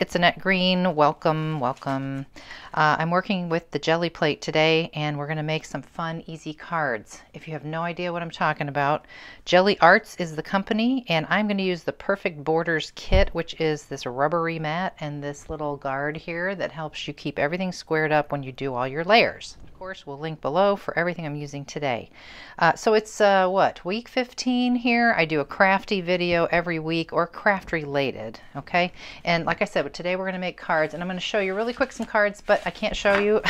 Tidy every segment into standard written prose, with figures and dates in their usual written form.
it's Annette Green. Welcome, welcome. I'm working with the GelliPlate today, and we're going to make some fun, easy cards. If you have no idea what I'm talking about, GelliArts is the company, and I'm going to use the Perfect Borders kit, which is this rubbery mat and this little guard here that helps you keep everything squared up when you do all your layers. Of course, we'll link below for everything I'm using today. So it's what, week 15 here. I do a crafty video every week, or craft related, okay? And like I said, today we're going to make cards, and I'm going to show you really quick some cards, but I can't show you.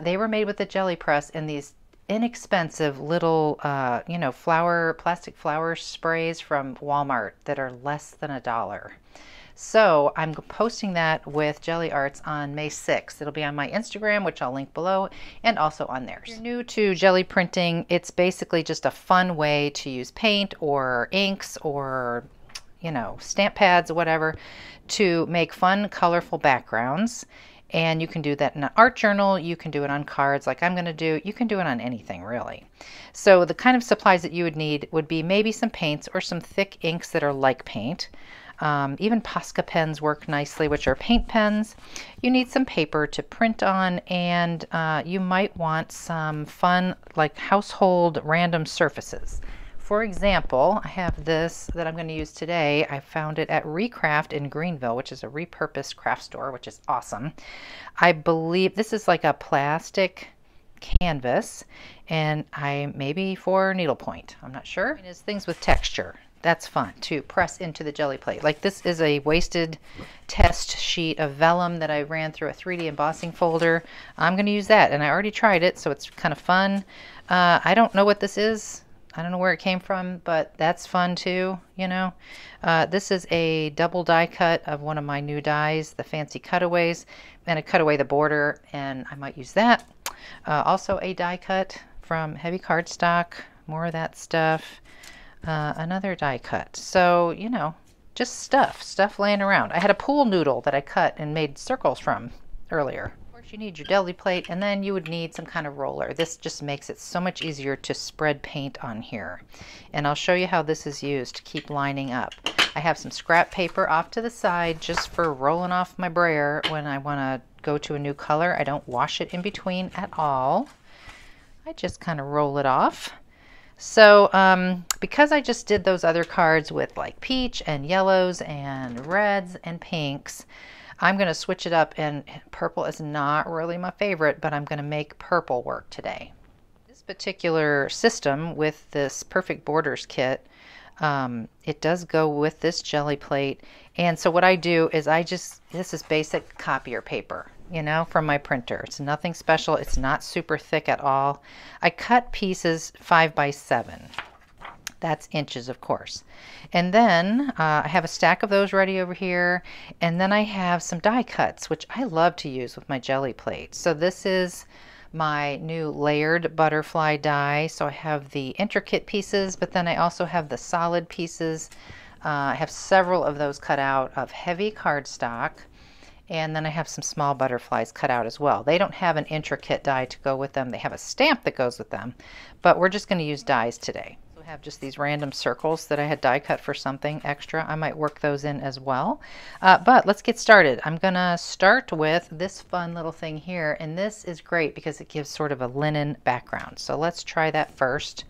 They were made with the jelly press in these inexpensive little you know, plastic flower sprays from Walmart that are less than $1. So I'm posting that with GelliArts on May 6th. It'll be on my Instagram, which I'll link below, and also on theirs. If you're new to jelly printing, it's basically just a fun way to use paint or inks or, you know, stamp pads or whatever to make fun, colorful backgrounds. And you can do that in an art journal. You can do it on cards like I'm going to do. You can do it on anything, really. So the kind of supplies that you would need would be maybe some paints or some thick inks that are like paint. Even Posca pens work nicely, which are paint pens. You need some paper to print on, and you might want some fun, like household random surfaces. For example, I have this that I'm going to use today. I found it at Recraft in Greenville, which is a repurposed craft store, which is awesome. I believe this is like a plastic canvas, and maybe for needlepoint. I'm not sure. It is things with texture. That's fun to press into the GelliPlate. Like this is a wasted test sheet of vellum that I ran through a 3D embossing folder. I'm going to use that, and I already tried it, so it's kind of fun. I don't know what this is. I don't know where it came from, but that's fun too, you know. This is a double die cut of one of my new dies, the fancy cutaways, and I cut away the border, and I might use that. Also a die cut from heavy cardstock, more of that stuff. Another die cut. So, you know, just stuff laying around. I had a pool noodle that I cut and made circles from earlier. Of course, you need your GelliPlate, and then you would need some kind of roller. This just makes it so much easier to spread paint on here. And I'll show you how this is used to keep lining up. I have some scrap paper off to the side just for rolling off my brayer when I want to go to a new color. I don't wash it in between at all. I just kind of roll it off. So because I just did those other cards with like peach and yellows and reds and pinks, I'm going to switch it up, and purple is not really my favorite, but I'm going to make purple work today. This particular system with this Perfect Borders kit, it does go with this GelliPlate. And so what I do is this is basic copier paper, you know, from my printer. It's nothing special. It's not super thick at all. I cut pieces 5 by 7. That's inches, of course. And then I have a stack of those ready over here. And then I have some die cuts, which I love to use with my GelliPlate. So this is my new layered butterfly die. So I have the intricate pieces, but then I also have the solid pieces. I have several of those cut out of heavy cardstock. And then I have some small butterflies cut out as well. They don't have an intricate die to go with them. They have a stamp that goes with them, but we're just going to use dies today. So I have just these random circles that I had die cut for something extra. I might work those in as well. But let's get started. I'm going to start with this fun little thing here, and this is great because it gives sort of a linen background. So let's try that first.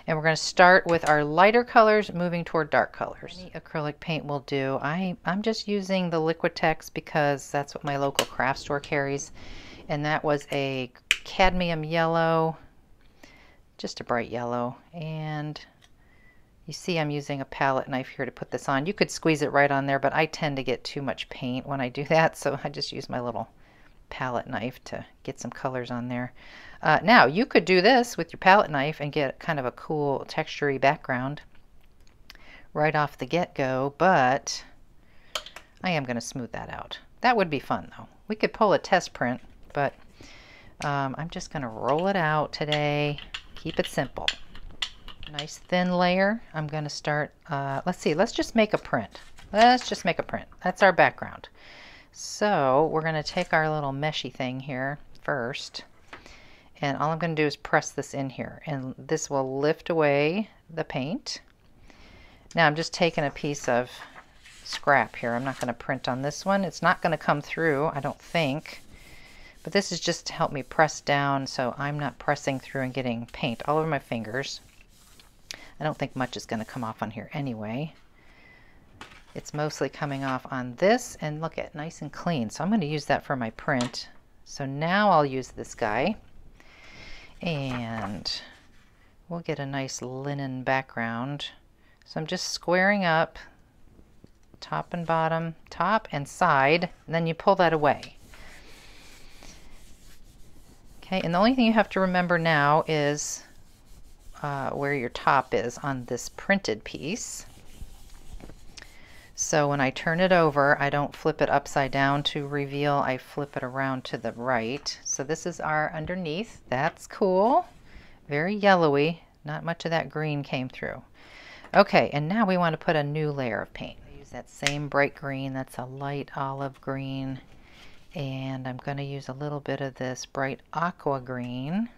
And we're going to start with our lighter colors, moving toward dark colors. Any acrylic paint will do. I'm just using the Liquitex because that's what my local craft store carries. And that was a cadmium yellow, just a bright yellow. And you see I'm using a palette knife here to put this on. You could squeeze it right on there, but I tend to get too much paint when I do that, so I just use my little palette knife to get some colors on there. Now you could do this with your palette knife and get kind of a cool textury background right off the get-go, but I am going to smooth that out. That would be fun though. We could pull a test print, but I'm just going to roll it out today. Keep it simple. Nice thin layer. I'm going to start, let's see, let's just make a print. Let's just make a print. That's our background. So we're going to take our little meshy thing here first, and all I'm going to do is press this in here, and this will lift away the paint. Now I'm just taking a piece of scrap here. I'm not going to print on this one. It's not going to come through, I don't think. But this is just to help me press down so I'm not pressing through and getting paint all over my fingers. I don't think much is going to come off on here anyway. It's mostly coming off on this, and look at nice and clean. So I'm going to use that for my print. So now I'll use this guy, and we'll get a nice linen background. So I'm just squaring up top and bottom, top and side, and then you pull that away. Okay, and the only thing you have to remember now is where your top is on this printed piece. So when I turn it over, I don't flip it upside down to reveal, I flip it around to the right. So this is our underneath. That's cool. Very yellowy. Not much of that green came through. Okay, and now we want to put a new layer of paint. I use that same bright green. That's a light olive green. And I'm going to use a little bit of this bright aqua green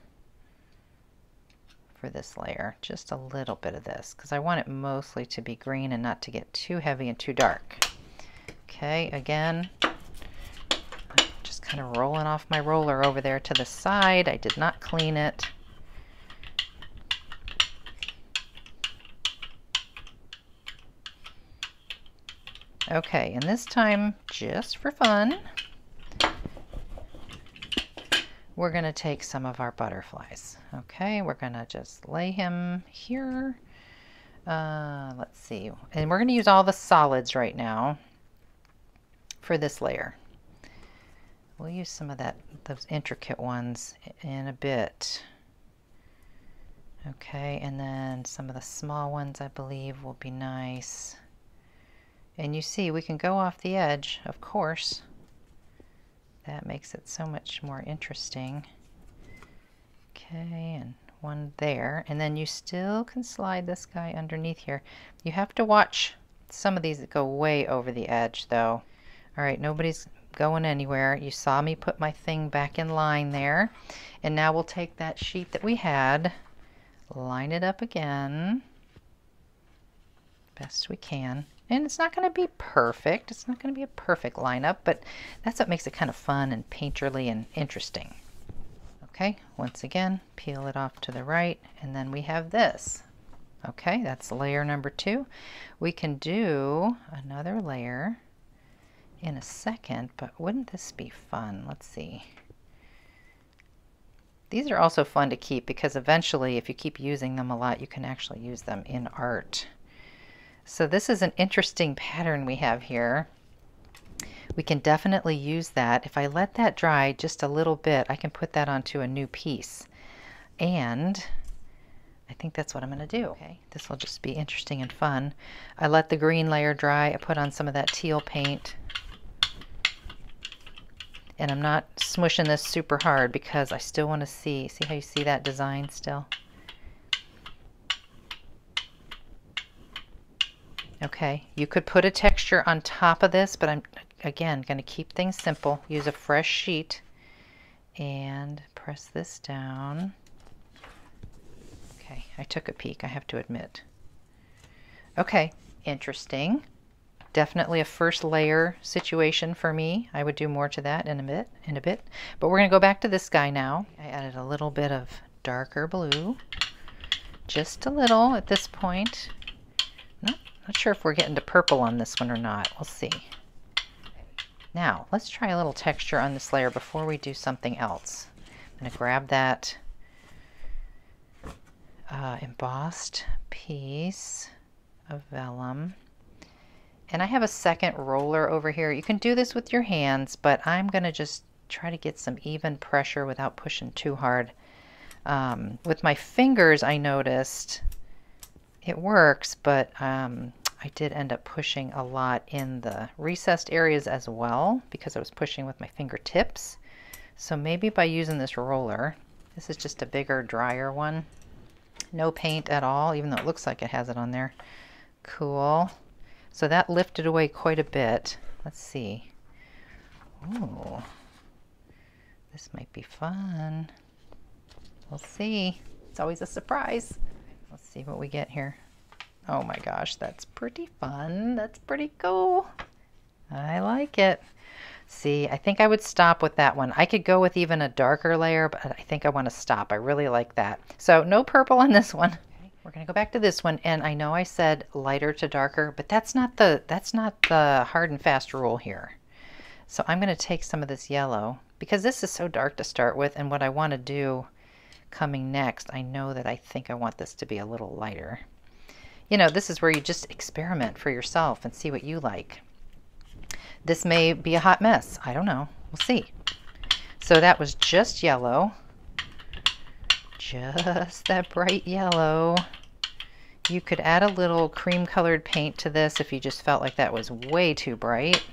for this layer, just a little bit of this, because I want it mostly to be green and not to get too heavy and too dark. Okay, again, just kind of rolling off my roller over there to the side. I did not clean it. Okay, and this time, just for fun, we're going to take some of our butterflies. Okay, we're going to just lay him here. Let's see. And we're going to use all the solids right now for this layer. We'll use some of those intricate ones in a bit. Okay, and then some of the small ones I believe will be nice. And you see, we can go off the edge, of course. That makes it so much more interesting. Okay, and one there. And then you still can slide this guy underneath here. You have to watch some of these that go way over the edge though. All right, nobody's going anywhere. You saw me put my thing back in line there. And now we'll take that sheet that we had, line it up again, best we can. And it's not going to be perfect. It's not going to be a perfect lineup, but that's what makes it kind of fun and painterly and interesting. Okay, once again, peel it off to the right, and then we have this. Okay, that's layer number 2. We can do another layer in a second, but wouldn't this be fun? Let's see. These are also fun to keep because eventually, if you keep using them a lot, you can actually use them in art. So this is an interesting pattern we have here. We can definitely use that. If I let that dry just a little bit, I can put that onto a new piece. And I think that's what I'm going to do. Okay, this will just be interesting and fun. I let the green layer dry. I put on some of that teal paint. And I'm not smushing this super hard because I still want to see how you see that design still? Okay, you could put a texture on top of this, but I'm, again, going to keep things simple. Use a fresh sheet and press this down. Okay, I took a peek, I have to admit. Okay, interesting. Definitely a first layer situation for me. I would do more to that in a bit. But we're going to go back to this guy now. I added a little bit of darker blue. Just a little at this point. Not sure if we're getting to purple on this one or not. We'll see. Now, let's try a little texture on this layer before we do something else. I'm going to grab that embossed piece of vellum. And I have a second roller over here. You can do this with your hands, but I'm going to just try to get some even pressure without pushing too hard. With my fingers, I noticed it works, but I did end up pushing a lot in the recessed areas as well because I was pushing with my fingertips. So maybe by using this roller, this is just a bigger, drier one. No paint at all, even though it looks like it has it on there. Cool. So that lifted away quite a bit. Let's see. Ooh, this might be fun. We'll see. It's always a surprise. Let's see what we get here. Oh my gosh, that's pretty fun. That's pretty cool. I like it. See, I think I would stop with that one. I could go with even a darker layer, but I think I want to stop. I really like that. So no purple on this one. Okay, we're going to go back to this one, and I know I said lighter to darker, but that's not the hard and fast rule here. So I'm going to take some of this yellow because this is so dark to start with, and what I want to do coming next, I know that I think I want this to be a little lighter. You know, this is where you just experiment for yourself and see what you like. This may be a hot mess. I don't know. We'll see. So that was just yellow. Just that bright yellow. You could add a little cream colored paint to this if you just felt like that was way too bright.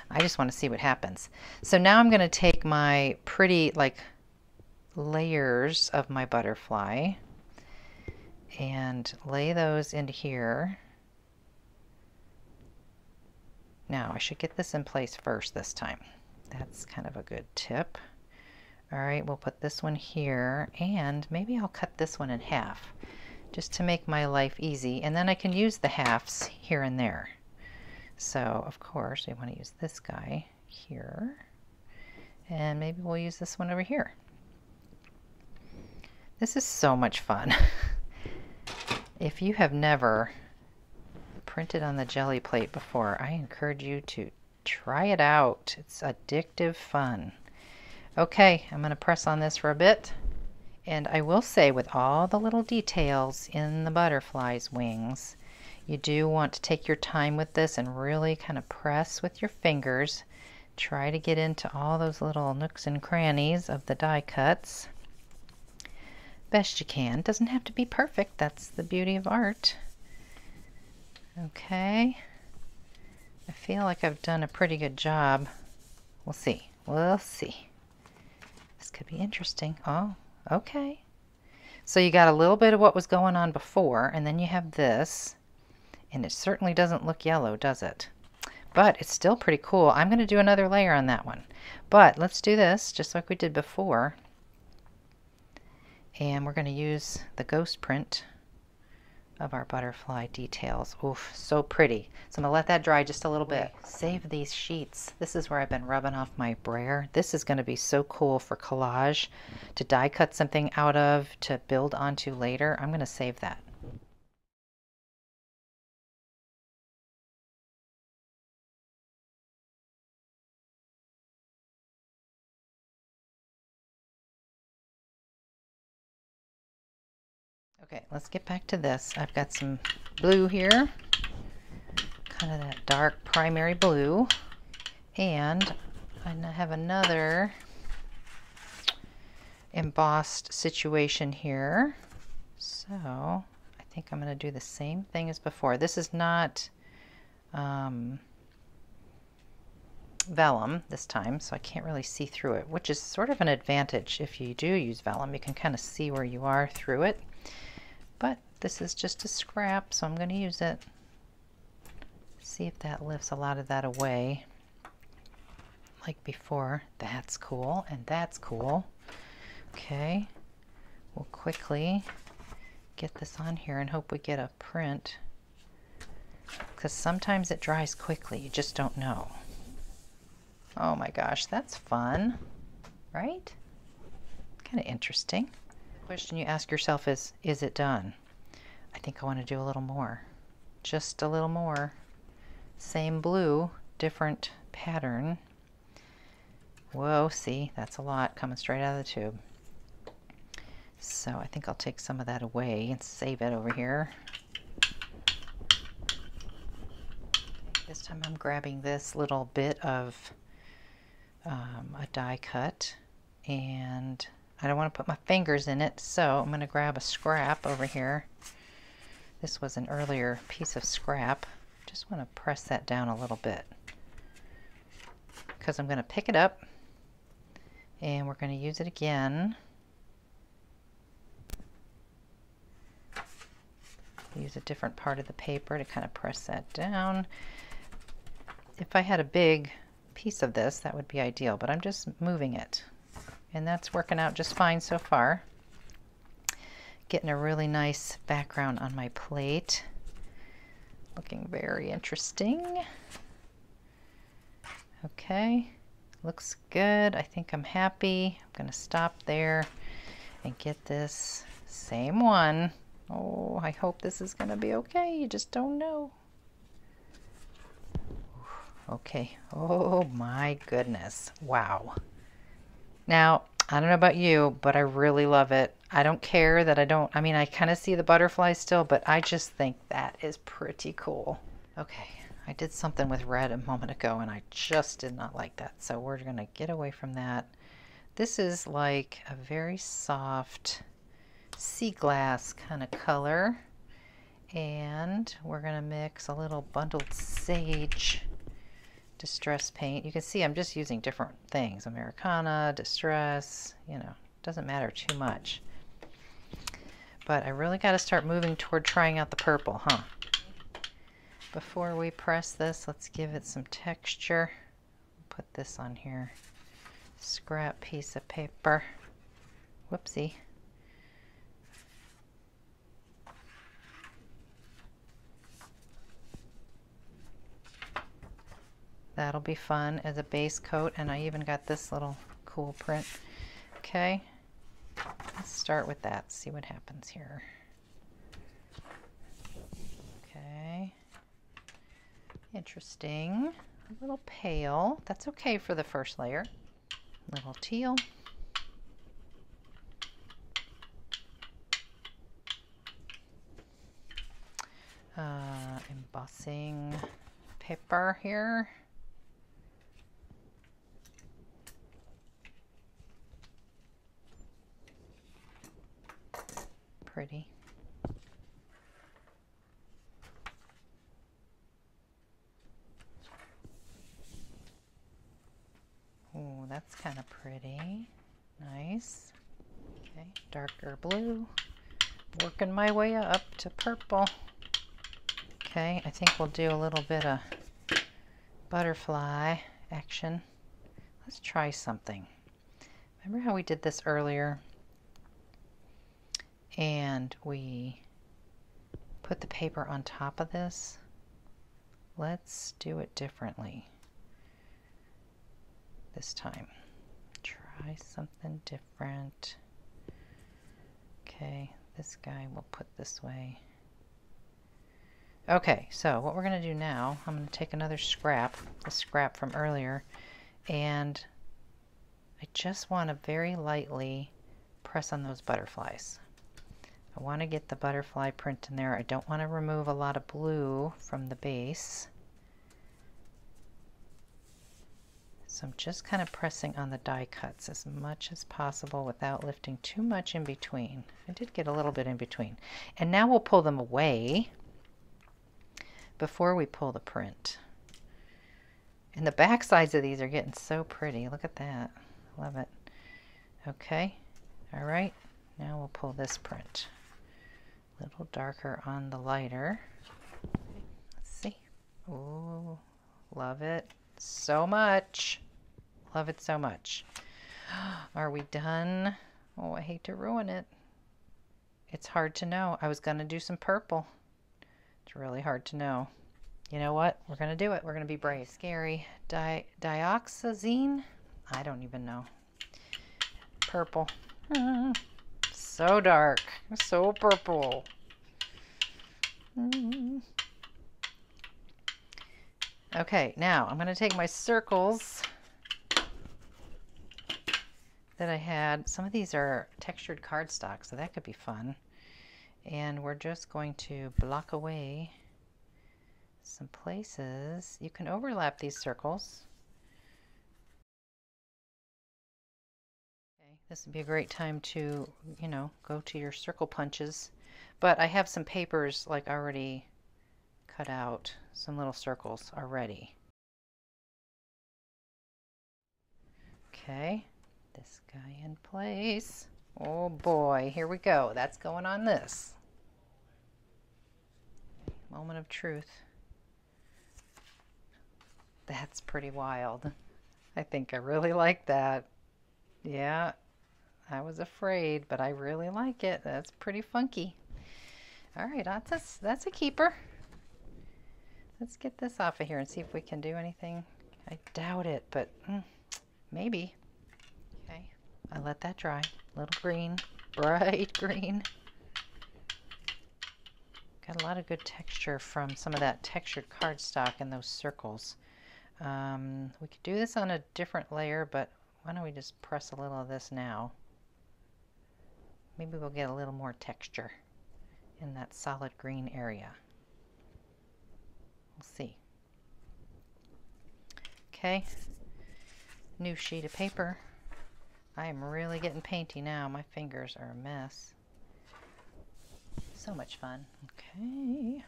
I just want to see what happens. So now I'm going to take my pretty like layers of my butterfly and lay those into here. Now I should get this in place first this time. That's kind of a good tip. All right, we'll put this one here, and maybe I'll cut this one in half just to make my life easy, and then I can use the halves here and there. So of course we want to use this guy here, and maybe we'll use this one over here. This is so much fun. If you have never printed on the Gelli plate before, I encourage you to try it out. It's addictive fun. Okay, I'm going to press on this for a bit, and I will say with all the little details in the butterfly's wings, you do want to take your time with this and really kind of press with your fingers. Try to get into all those little nooks and crannies of the die cuts best you can. Doesn't have to be perfect. That's the beauty of art. Okay, I feel like I've done a pretty good job. We'll see. We'll see. This could be interesting. Oh, okay. So you got a little bit of what was going on before, and then you have this, and it certainly doesn't look yellow, does it? But it's still pretty cool. I'm going to do another layer on that one. But let's do this just like we did before. And we're going to use the ghost print of our butterfly details. Oof, so pretty. So I'm going to let that dry just a little bit. Save these sheets. This is where I've been rubbing off my brayer. This is going to be so cool for collage, to die cut something out of, to build onto later. I'm going to save that. Okay, let's get back to this. I've got some blue here, kind of that dark primary blue, and I have another embossed situation here. So I think I'm going to do the same thing as before. This is not vellum this time, so I can't really see through it, which is sort of an advantage. If you do use vellum, you can kind of see where you are through it. But this is just a scrap, so I'm going to use it. See if that lifts a lot of that away like before. That's cool, and that's cool. Okay, we'll quickly get this on here and hope we get a print, because sometimes it dries quickly. You just don't know. Oh my gosh, that's fun, right? Kind of interesting. Question you ask yourself is it done? I think I want to do a little more. Just a little more. Same blue, different pattern. Whoa, see, that's a lot coming straight out of the tube. So I think I'll take some of that away and save it over here. This time I'm grabbing this little bit of a die cut, and I don't want to put my fingers in it, so I'm going to grab a scrap over here. This was an earlier piece of scrap. Just want to press that down a little bit, because I'm going to pick it up and we're going to use it again. Use a different part of the paper to kind of press that down. If I had a big piece of this, that would be ideal, but I'm just moving it. And that's working out just fine so far. getting a really nice background on my plate. Looking very interesting. Okay, looks good. I think I'm happy. I'm gonna stop there and get this same one. Oh, I hope this is gonna be okay. You just don't know. Okay, oh my goodness, wow. Now, I don't know about you, but I really love it. I don't care that I mean, I kind of see the butterflies still, but I just think that is pretty cool. Okay, I did something with red a moment ago and I just did not like that. So we're gonna get away from that. This is like a very soft sea glass kind of color. And we're gonna mix a little bundled sage distress paint. You can see I'm just using different things. Americana, distress, you know, doesn't matter too much. But I really got to start moving toward trying out the purple, huh? Before we press this, let's give it some texture. Put this on here. Scrap piece of paper. Whoopsie. That'll be fun as a base coat, and I even got this little cool print. Okay, let's start with that, see what happens here. Okay, interesting. A little pale, that's okay for the first layer. Little teal. Embossing paper here. Pretty. Oh, that's kind of pretty. Nice. Okay, darker blue. Working my way up to purple. Okay, I think we'll do a little bit of butterfly action. Let's try something. Remember how we did this earlier? And we put the paper on top of this? Let's do it differently this time. Try something different. Okay, this guy we'll put this way. Okay, so what we're going to do now, I'm going to take another scrap, the scrap from earlier, and I just want to very lightly press on those butterflies. I want to get the butterfly print in there. I don't want to remove a lot of blue from the base. So I'm just kind of pressing on the die cuts as much as possible without lifting too much in between. I did get a little bit in between. And now we'll pull them away before we pull the print. And the back sides of these are getting so pretty. Look at that. Love it. Okay. All right. Now we'll pull this print. A little darker on the lighter. Let's see. Oh, love it so much. Love it so much. Are we done? Oh, I hate to ruin it. It's hard to know. I was going to do some purple. It's really hard to know. You know what? We're going to do it. We're going to be brave. Scary. Dioxazine? I don't even know. Purple. So dark. So purple. Okay, now I'm going to take my circles that I had. Some of these are textured cardstock, so that could be fun. And we're just going to block away some places. You can overlap these circles. Okay, this would be a great time to, you know, go to your circle punches. But I have some papers like already cut out, some little circles already. Okay, this guy in place. Oh boy, here we go. That's going on this. Moment of truth. That's pretty wild. I think I really like that. Yeah, I was afraid, but I really like it. That's pretty funky. All right, that's a keeper. Let's get this off of here and see if we can do anything. I doubt it, but maybe. Okay, I let that dry. Little green, bright green. Got a lot of good texture from some of that textured cardstock in those circles. We could do this on a different layer, but why don't we just press a little of this now? Maybe we'll get a little more texture in that solid green area. We'll see. Okay, new sheet of paper. I am really getting painty now. My fingers are a mess. So much fun. Okay.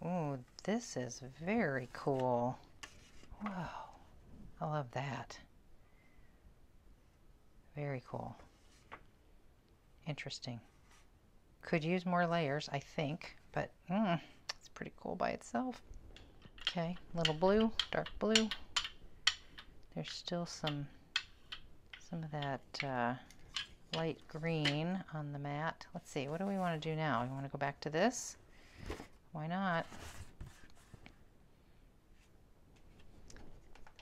Oh, this is very cool. Whoa, I love that. Very cool. Interesting. Could use more layers, I think, but it's pretty cool by itself. Okay, little blue, dark blue. There's still some of that light green on the mat. Let's see, what do we want to do now? We want to go back to this? Why not?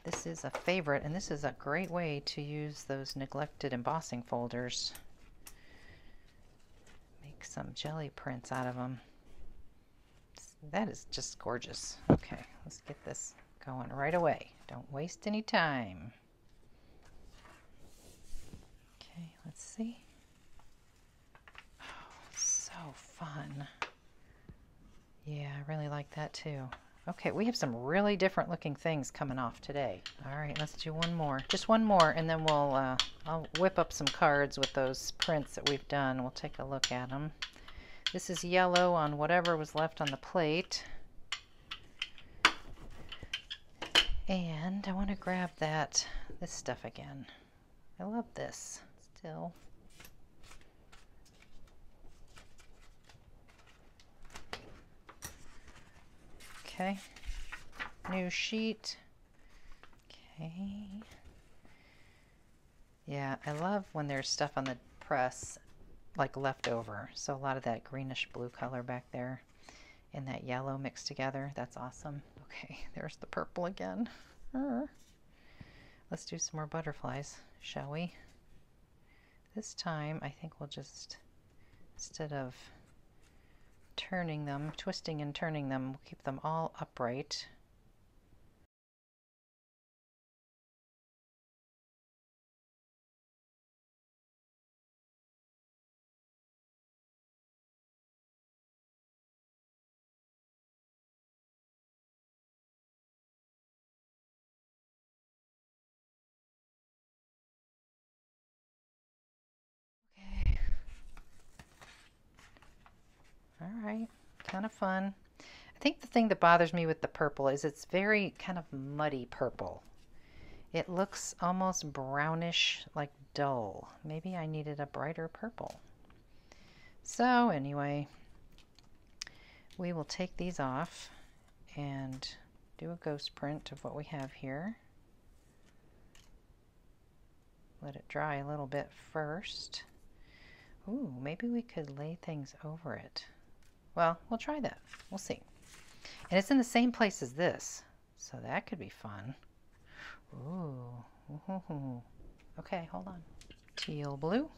This is a favorite, and this is a great way to use those neglected embossing folders. Make some jelly prints out of them. That is just gorgeous. Okay, let's get this going right away. Don't waste any time. Okay, let's see. Oh, so fun. Yeah, I really like that too. Okay, we have some really different looking things coming off today. All right, let's do one more. Just one more, and then we'll I'll whip up some cards with those prints that we've done. We'll take a look at them. This is yellow on whatever was left on the plate. And I want to grab this stuff again. I love this still. Okay, new sheet. Okay. Yeah, I love when there's stuff on the press like leftover. So a lot of that greenish blue color back there and that yellow mixed together. That's awesome. Okay, there's the purple again. Let's do some more butterflies, shall we? This time I think we'll just, instead of turning them, twisting and turning them, we'll keep them all upright. Okay. All right, kind of fun. I think the thing that bothers me with the purple is it's very kind of muddy purple. It looks almost brownish, like dull. Maybe I needed a brighter purple. So anyway, we will take these off and do a ghost print of what we have here. Let it dry a little bit first. Ooh, maybe we could lay things over it. Well, we'll try that. We'll see. And it's in the same place as this, so that could be fun. Ooh. Ooh. Okay, hold on. Teal blue.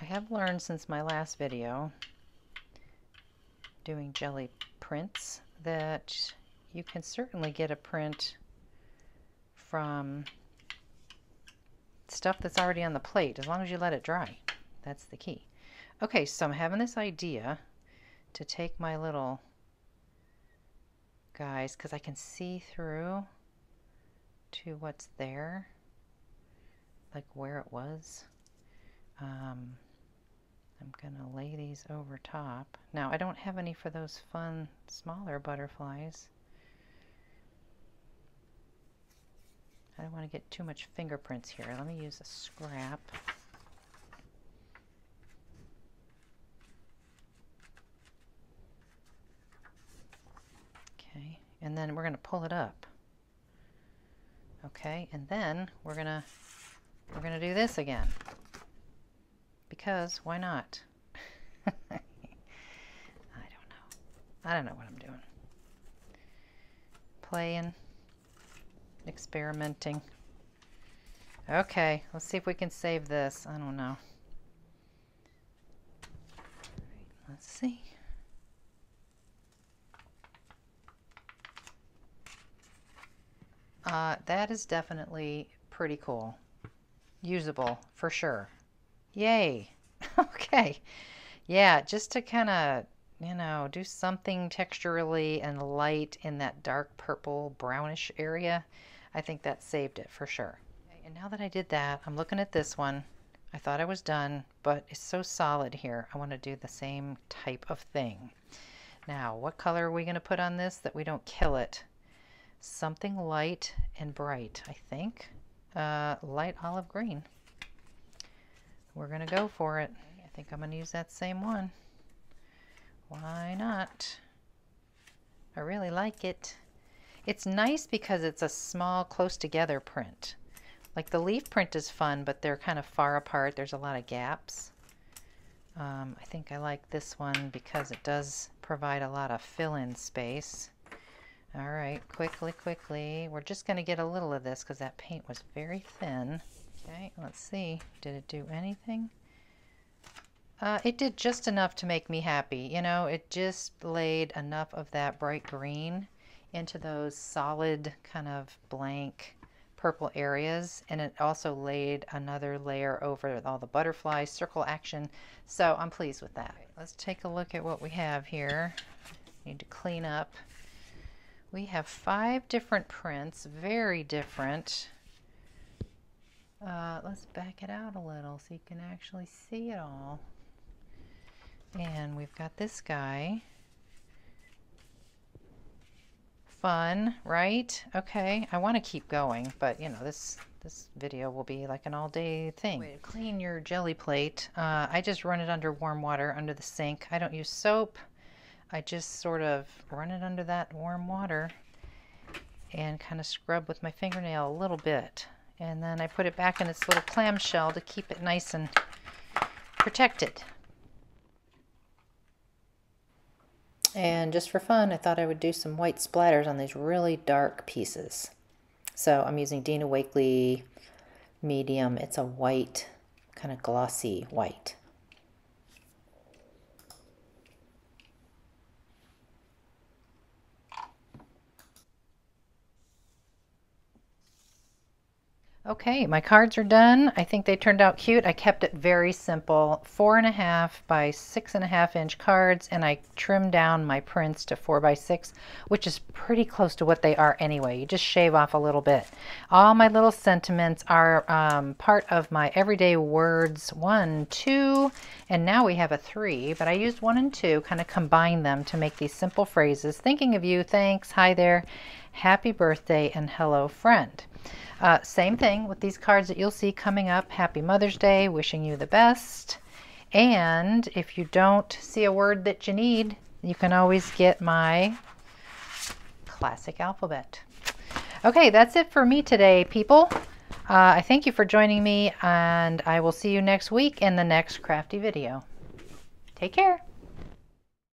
I have learned since my last video doing jelly prints that you can certainly get a print from stuff that's already on the plate as long as you let it dry. That's the key. Okay, so I'm having this idea to take my little guys, because I can see through to what's there, like where it was. I'm gonna lay these over top. Now I don't have any for those fun smaller butterflies. I don't want to get too much fingerprints here. Let me use a scrap. Okay, and then we're going to pull it up. Okay, and then we're gonna do this again, because why not? I don't know what I'm doing. Playing, experimenting. Okay, let's see if we can save this. I don't know. Let's see. That is definitely pretty cool. Usable for sure. Yay. Okay. Yeah, just to kind of, you know, do something texturally and light in that dark purple brownish area. I think that saved it for sure. Okay, and now that I did that, I'm looking at this one. I thought I was done, but it's so solid here. I want to do the same type of thing. Now, what color are we going to put on this that we don't kill it? Something light and bright, I think. Light olive green. We're going to go for it. I think I'm going to use that same one. Why not? I really like it. It's nice because it's a small, close together print. Like the leaf print is fun, but they're kind of far apart. There's a lot of gaps. I think I like this one because it does provide a lot of fill-in space. All right, quickly. We're just going to get a little of this because that paint was very thin. Okay, let's see. Did it do anything? It did just enough to make me happy. You know, it just laid enough of that bright green into those solid kind of blank purple areas, and it also laid another layer over all the butterfly circle action. So I'm pleased with that. Let's take a look at what we have here. Need to clean up. We have 5 different prints, very different. Let's back it out a little so you can actually see it all. And we've got this guy. Fun, right? Okay, I want to keep going, but you know, this video will be like an all-day thing. Way to clean your jelly plate. I just run it under warm water under the sink. I don't use soap. I just sort of run it under that warm water and kind of scrub with my fingernail a little bit. And then I put it back in its little clamshell to keep it nice and protected. And just for fun, I thought I would do some white splatters on these really dark pieces. So I'm using Dina Wakley medium. It's a white, kind of glossy white. Okay, my cards are done. I think they turned out cute. I kept it very simple, 4.5 by 6.5 inch cards, and I trimmed down my prints to 4 by 6, which is pretty close to what they are anyway. You just shave off a little bit. All my little sentiments are part of my everyday words 1, 2, and now we have a 3, but I used 1 and 2, kind of combine them to make these simple phrases. Thinking of you, thanks, hi there, happy birthday, and hello friend. Same thing with these cards that you'll see coming up. Happy Mother's Day, wishing you the best. And if you don't see a word that you need, you can always get my classic alphabet. Okay, that's it for me today, people. I thank you for joining me, and I will see you next week in the next crafty video. Take care.